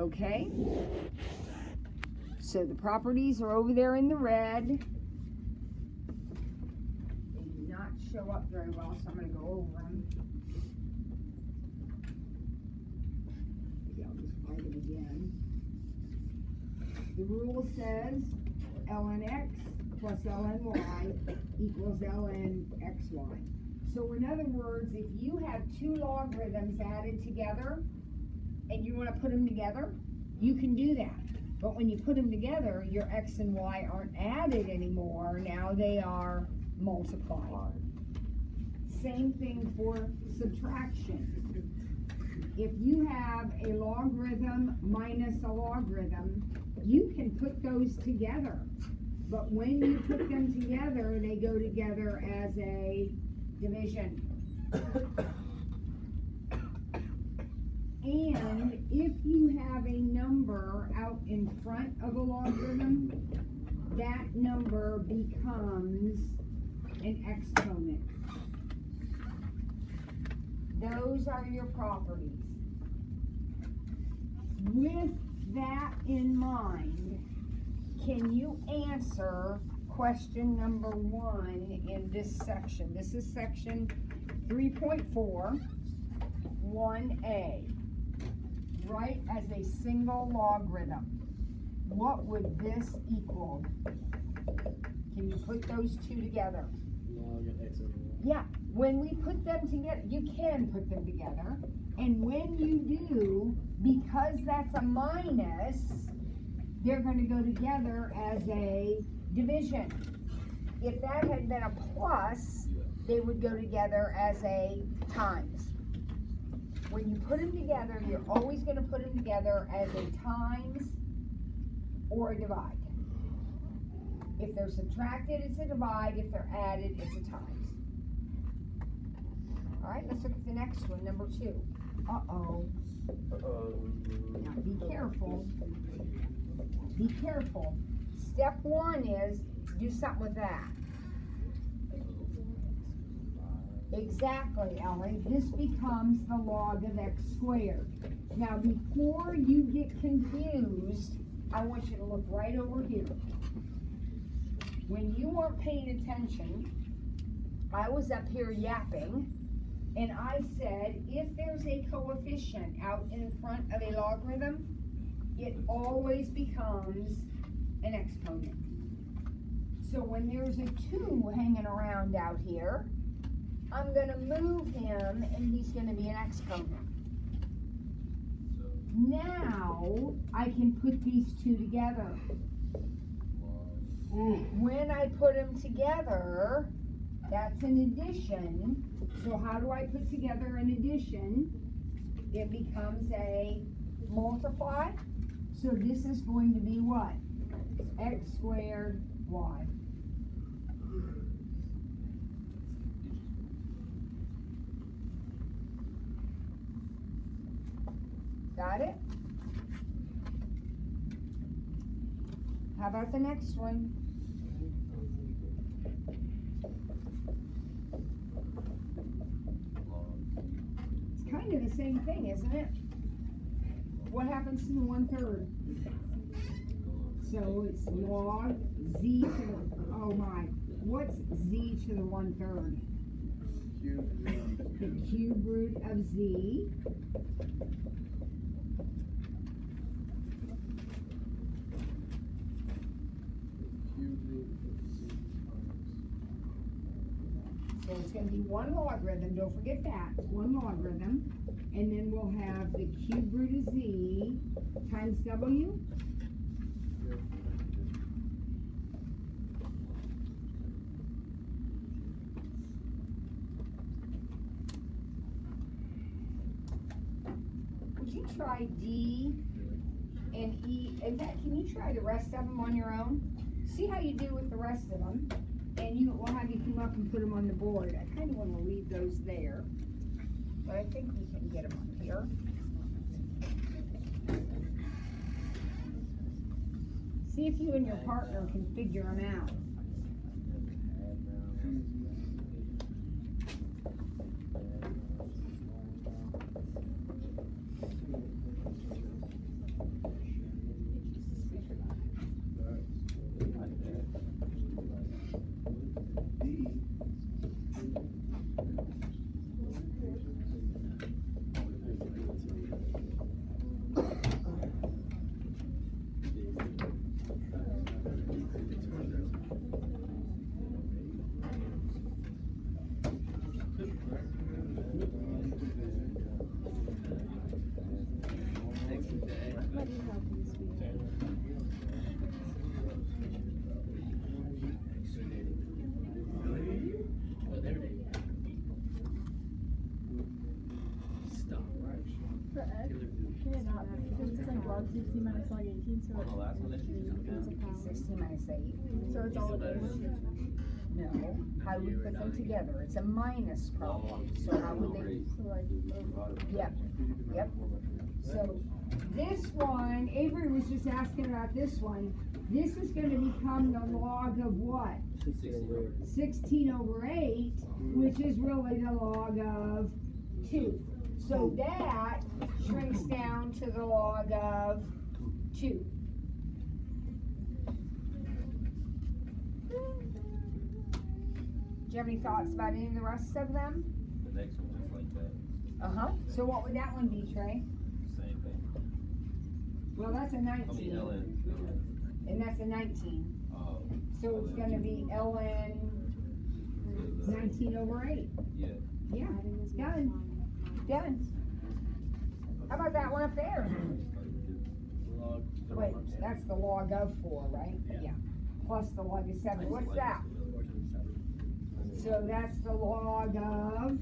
Okay? So the properties are over there in the red. They do not show up very well, so I'm going to go over them. Maybe I'll just write them again. The rule says ln x plus ln y equals ln xy. So in other words, if you have two logarithms added together and you want to put them together, you can do that. But when you put them together, your x and y aren't added anymore. Now they are multiplied. Same thing for subtraction. If you have a logarithm minus a logarithm, you can put those together. But when you put them together, they go together as a division. And if you have a number out in front of a logarithm, that number becomes an exponent. Those are your properties. With that in mind, can you answer question number 1 in this section? This is section 3.4, 1a. Write as a single logarithm. What would this equal? Can you put those two together? Log of x over y. Yeah, when we put them together, you can put them together. And when you do, because that's a minus, they're going to go together as a division. If that had been a plus, they would go together as a times. When you put them together, you're always going to put them together as a times or a divide. If they're subtracted, it's a divide. If they're added, it's a times. All right, let's look at the next one, number 2. Uh-oh. Now be careful. Be careful. Step 1 is do something with that. Exactly, Ellie. This becomes the log of x squared. Now, before you get confused, I want you to look right over here. When you weren't paying attention, I was up here yapping, and I said, if there's a coefficient out in front of a logarithm, it always becomes an exponent. So when there's a 2 hanging around out here, I'm going to move him, and he's going to be an exponent. Now, I can put these two together. When I put them together, that's an addition. So how do I put together an addition? It becomes a multiply. So this is going to be what? X squared y. Got it? How about the next one? It's kind of the same thing, isn't it? What happens to the 1/3? So it's log z to the, oh my, what's z to the 1/3? The cube root of z. So it's going to be one logarithm, don't forget that, it's one logarithm, and then we'll have the cube root of z times w. Would you try D and E? In fact, can you try the rest of them on your own? See how you do with the rest of them. And we'll have you come up and put them on the board. I kind of want to leave those there, but I think we can get them up here. See if you and your partner can figure them out. For x, can it not be? Because it's like log 16 minus log 18, so it's a pound. 16 minus 8. So it's all it is. No. How do we put them together? It's a minus problem. So how would they? So like, Yep. Yep. So this one, Avery was just asking about this one. This is going to become the log of what? 16 over 8, which is really the log of 2. So that shrinks down to the log of 2. Do you have any thoughts about any of the rest of them? The next one just like that. Uh-huh. So what would that one be, Trey? Same thing. Well, that's a I 19. mean, LN. And that's a 19. So it's going to be ln 19 over 8. Yeah. Yeah, done. Done. How about that one up there? Log. Wait, that's the log of 4, right? Yeah. Plus the log of 7. What's that? 4 times 7. So that's the log of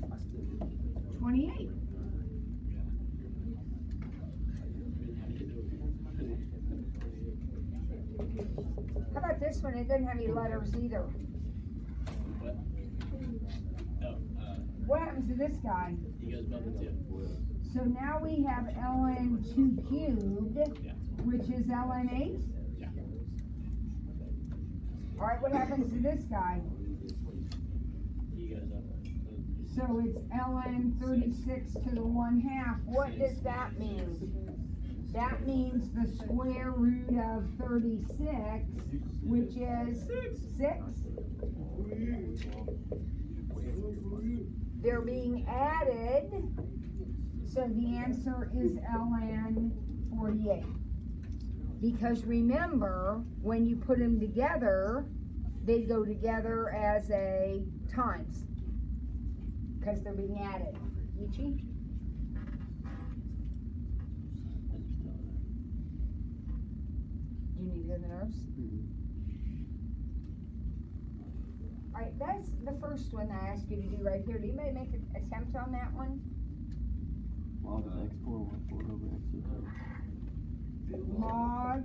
28. How about this one? It doesn't have any letters either. What? Oh, What happens to this guy? he goes above the 2. So now we have ln 2 cubed, Yeah. which is ln 8. Yeah. All right, what happens to this guy? He goes up. So it's ln 36 to the 1/2. What does that mean? That means the square root of 36, which is 6. They're being added, so the answer is ln 48. Because remember, when you put them together, they go together as a times. Because they're being added. Ichi? Do you need to go to the nurse? Alright, that's the first one I asked you to do right here. Do you maybe make an attempt on that one? Log of x4, 1/4 over x2. Log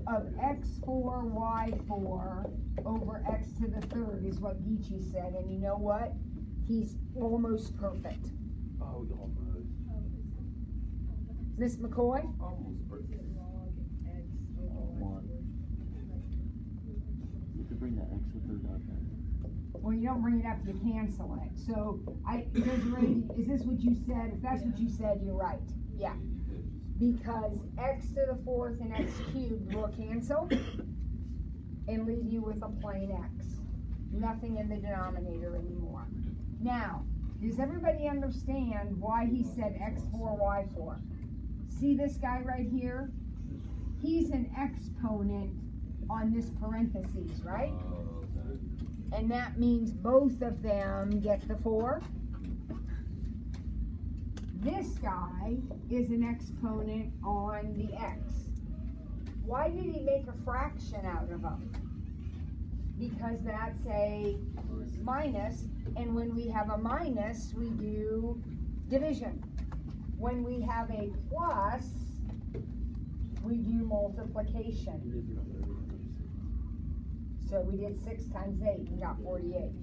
of x4, y4 over x to the 3rd is what Geechee said. And you know what? He's almost perfect. Oh, almost. Miss McCoy? Almost perfect. 1. You have to bring that x to the 3rd out there. Well, you don't bring it up, you cancel it. So, is this what you said? If that's what you said, you're right. Yeah. Because x to the 4th and x cubed will cancel and leave you with a plain x. Nothing in the denominator anymore. Now, does everybody understand why he said x4, y4? See this guy right here? He's an exponent on this parentheses, right? And that means both of them get the 4. This guy is an exponent on the x. Why did he make a fraction out of them? Because that's a minus, and when we have a minus, we do division. When we have a plus, we do multiplication. So we did 6 times 8, we got 48.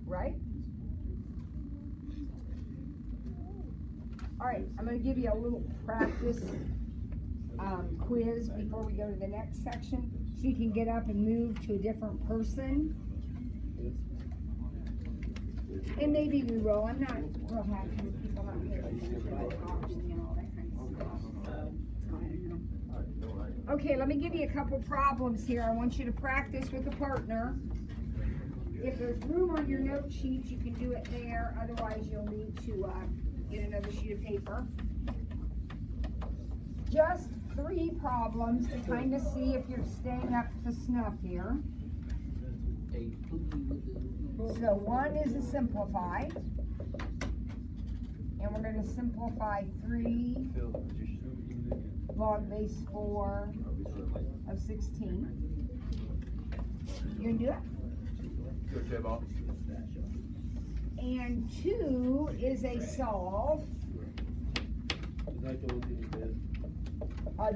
Right? All right, I'm going to give you a little practice quiz before we go to the next section, so you can get up and move to a different person. And maybe we will. I'm not real happy with people not paying attention to auction and all that kind of stuff. So, I don't know. Okay, let me give you a couple problems here. I want you to practice with a partner. If there's room on your note sheets, you can do it there. Otherwise, you'll need to get another sheet of paper. Just 3 problems to kind of see if you're staying up to snuff here. So one is a simplified. And we're going to simplify 3 log base 4 of 16. You gonna do it? Go J ball. And 2 is a solve. Is that the one that you did?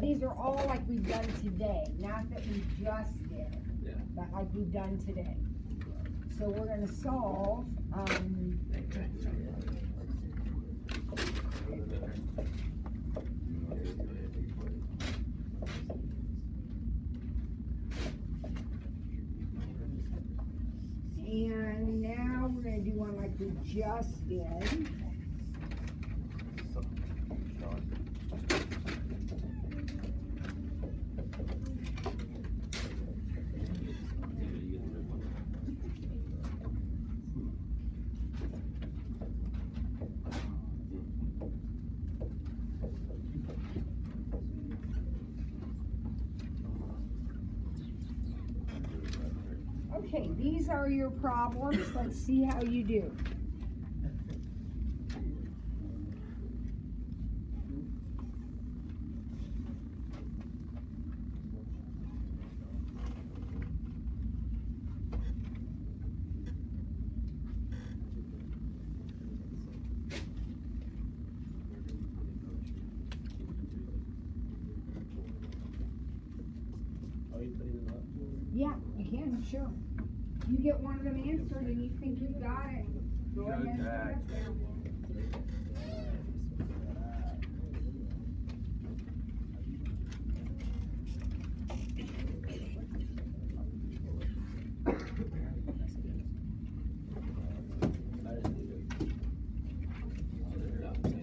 These are all like we've done today, not that we just did, Yeah. but like we've done today. So we're gonna solve, and now we're gonna do one like we just did. Okay, these are your problems. Let's see how you do. Are you putting them up? Yeah, you can, sure. You get one of them answered and you think you got it. Go ahead and put it up there. I just need it.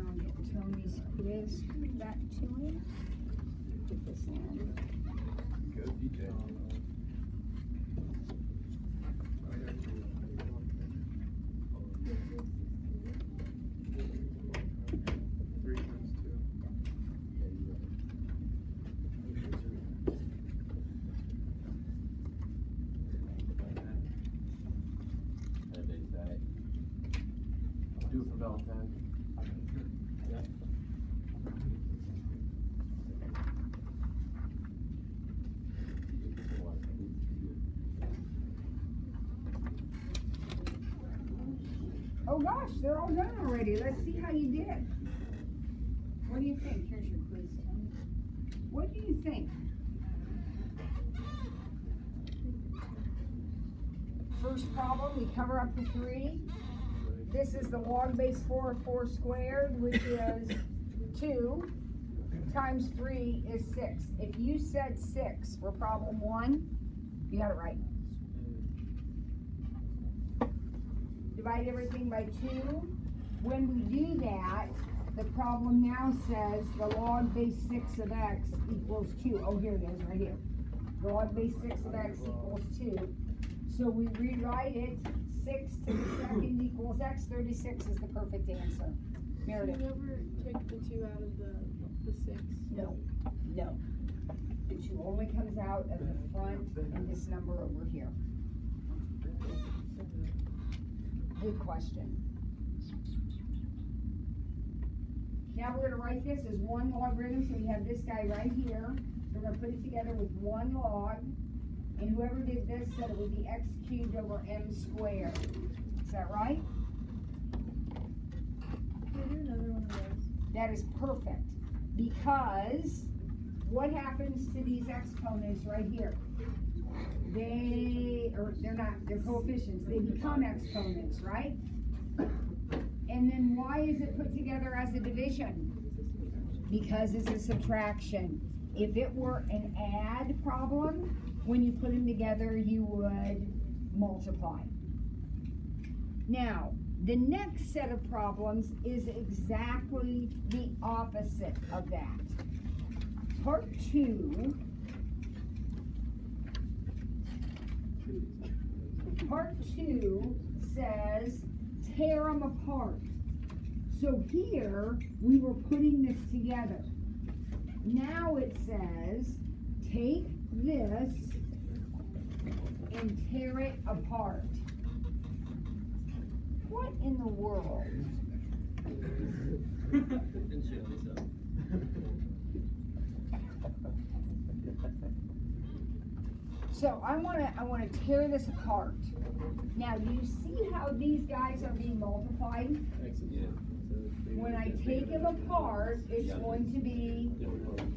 I'll get Tony's quiz back to him. Put this in. Go DJ. Do it for Valentine's. Oh gosh, they're all done already. Let's see how you did. What do you think? Here's your quiz, Tony. What do you think? First problem, we cover up to 3. This is the log base 4 of 4 squared, which is 2 times 3 is 6. If you said 6 for problem 1, you got it right. Divide everything by 2. When we do that, the problem now says the log base 6 of x equals 2. Oh, here it is, right here. The log base 6 of x equals 2. So we rewrite it, 6 to the second equals x, 36 is the perfect answer. Meredith? Do you ever take the 2 out of the 6? No, no. The 2 only comes out of the front and this number over here. Good question. Now we're gonna write this as 1 logarithm, so we have this guy right here. We're gonna put it together with 1 log. And whoever did this said it would be x cubed over m squared. Is that right? Can we do another one of those? That is perfect. Because what happens to these exponents right here? They're coefficients. They become exponents, right? And then why is it put together as a division? Because it's a subtraction. If it were an add problem, when you put them together, you would multiply. Now, the next set of problems is exactly the opposite of that. Part 2. Part 2 says tear them apart. So here, we were putting this together. Now it says, take this and tear it apart. What in the world? Didn't show this up. So I wanna tear this apart. Now, do you see how these guys are being multiplied? Excellent. When I take them apart, it's going to be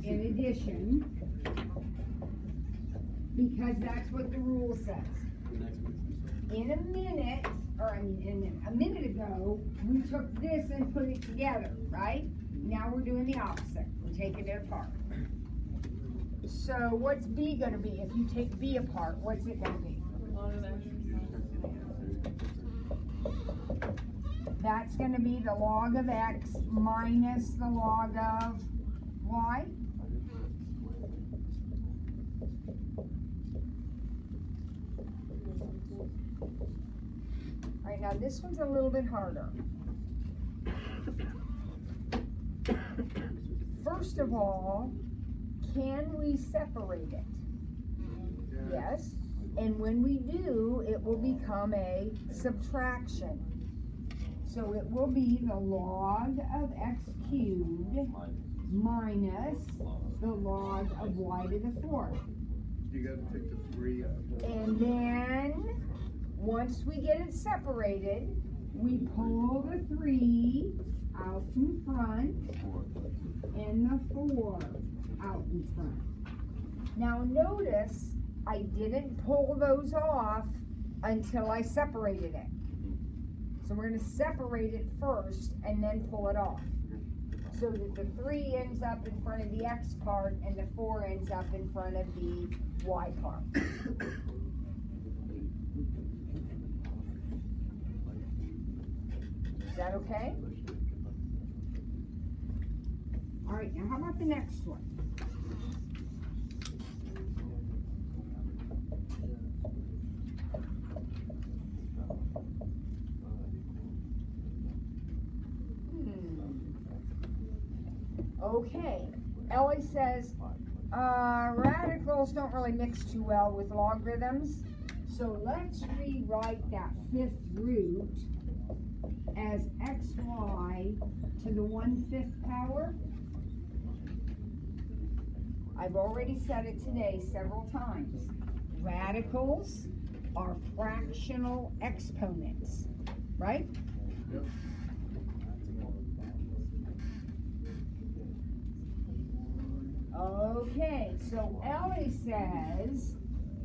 in addition, because that's what the rule says. In a minute, a minute ago, we took this and put it together, right? Now we're doing the opposite. We're taking it apart. So what's B gonna be? If you take B apart, what's it gonna be? That's gonna be the log of X minus the log of Y. All right, now this one's a little bit harder. First of all, can we separate it? Yes. And when we do, it will become a subtraction. So it will be the log of x cubed minus the log of y to the fourth. You gotta take the 3 out. And then, once we get it separated, we pull the 3 out in front and the 4 out in front. Now notice, I didn't pull those off until I separated it. So we're going to separate it first and then pull it off. So that the 3 ends up in front of the x part and the 4 ends up in front of the y part. Is that okay? All right, now how about the next one? Okay, Ellie says, radicals don't really mix too well with logarithms, so let's rewrite that 5th root as xy to the 1/5 power. I've already said it today several times. Radicals are fractional exponents, right? Yep. Okay, so Ellie says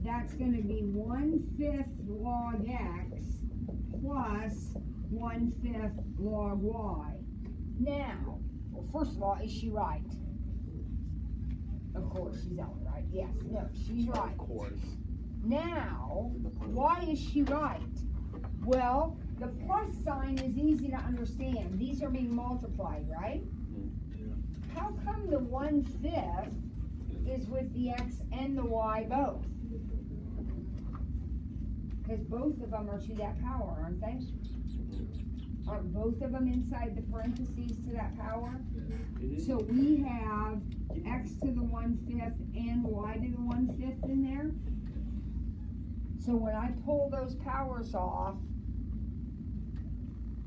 that's going to be 1/5 log x plus 1/5 log y. Now, well, first of all, is she right? Of course, she's Ellie, right? Yes, no, she's right. Of course. Now, why is she right? Well, the plus sign is easy to understand. These are being multiplied, right? How come the 1/5 is with the x and the y both? Because both of them are to that power, aren't they? Aren't both of them inside the parentheses to that power? So we have x to the 1/5 and y to the 1/5 in there. So when I pull those powers off,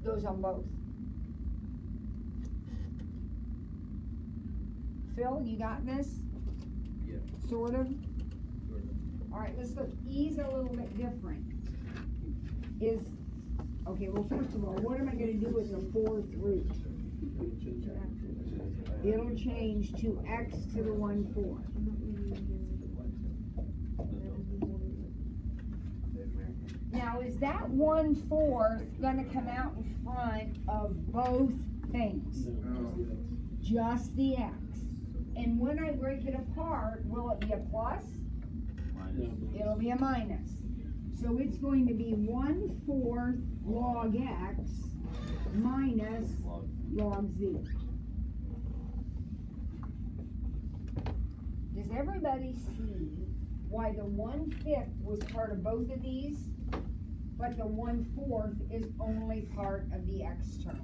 goes on both. Phil, you got this? Yeah. Sort of? All right, let's look. E's a little bit different. Okay, well, first of all, what am I going to do with the 4th root? It'll change to x to the 1/4. Now, is that 1/4 going to come out in front of both things? Just the x. And when I break it apart, will it be a plus? Minus. It'll be a minus. So it's going to be 1/4 log x minus log z. Does everybody see why the 1/5 was part of both of these, but the 1/4 is only part of the x term?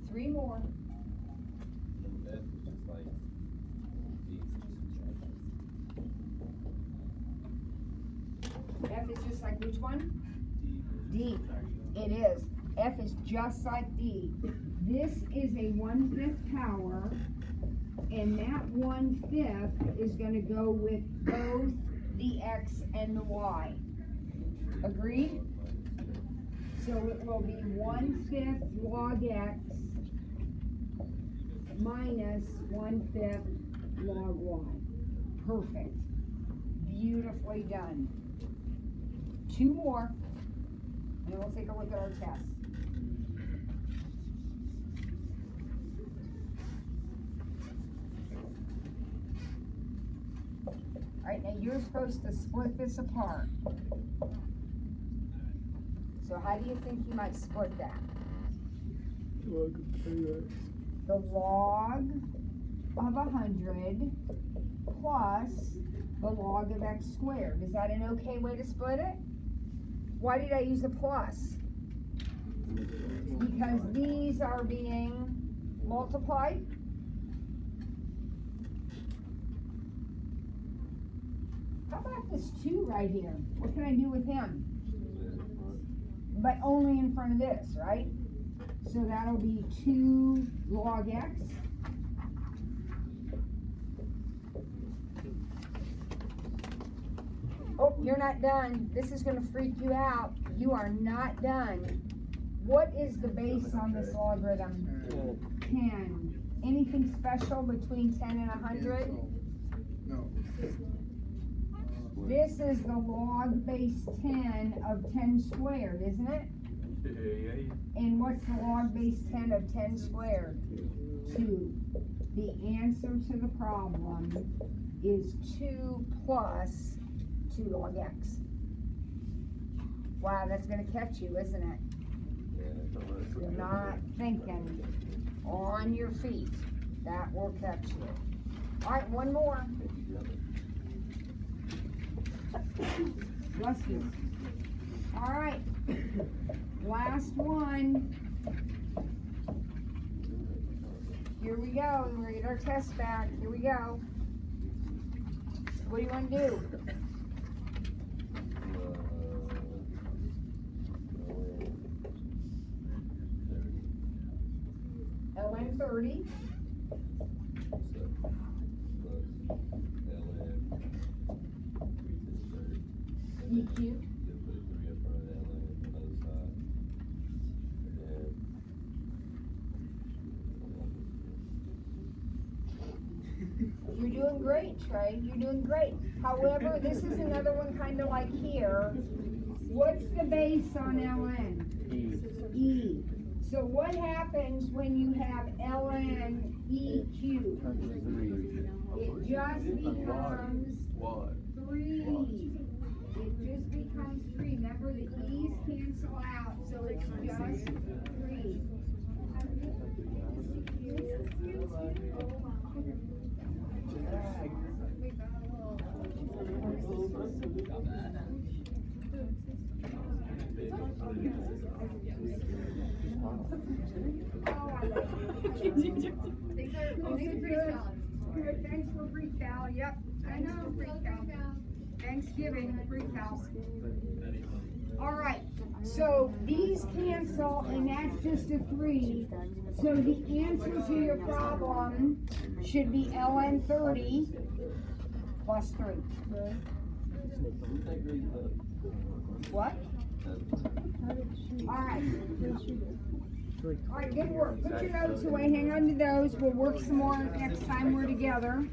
Three more. That was just like these like which one? D. It is. F is just like D. This is a 1/5 power, and that 1/5 is gonna go with both the X and the Y. Agreed? So it will be 1/5 log X minus 1/5 log Y. Perfect. Beautifully done. 2 more, and then we'll take a look at our test. Alright, now you're supposed to split this apart. So how do you think you might split that? The log of 100 plus the log of x squared. Is that an okay way to split it? Why did I use a plus? Because these are being multiplied. How about this 2 right here? What can I do with him? But only in front of this, right? So that'll be 2 log x. Oh, you're not done. This is going to freak you out. You are not done. What is the base on this logarithm? 10. Anything special between 10 and 100? No. This is the log base 10 of 10 squared, isn't it? And what's the log base 10 of 10 squared? 2. The answer to the problem is 2 plus 2 log x. Wow, that's going to catch you, isn't it? You're not thinking on your feet. That will catch you. All right, one more. Bless you. All right, last one. Here we go. We're gonna get our test back. Here we go. What do you want to do? ln 30. EQ. You're doing great, Trey. You're doing great. However, this is another one kind of like here. What's the base on ln? E. So what happens when you have ln EQ? It just becomes 3. It just becomes 3. Remember, the e's cancel out, so it's just 3. Good. Thanks for Precal. Yep. Thanks for Precal. Thanksgiving Precal. All right. So these cancel, and that's just a 3. So the answer to your problem should be ln 30 plus 3. What? All right. All right, good work. Put your notes away. Hang on to those. We'll work some more next time we're together.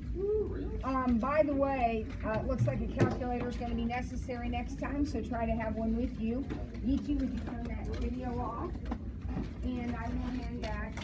By the way, it looks like a calculator is going to be necessary next time, so try to have one with you. Nikki, would you turn that video off? And I will hand that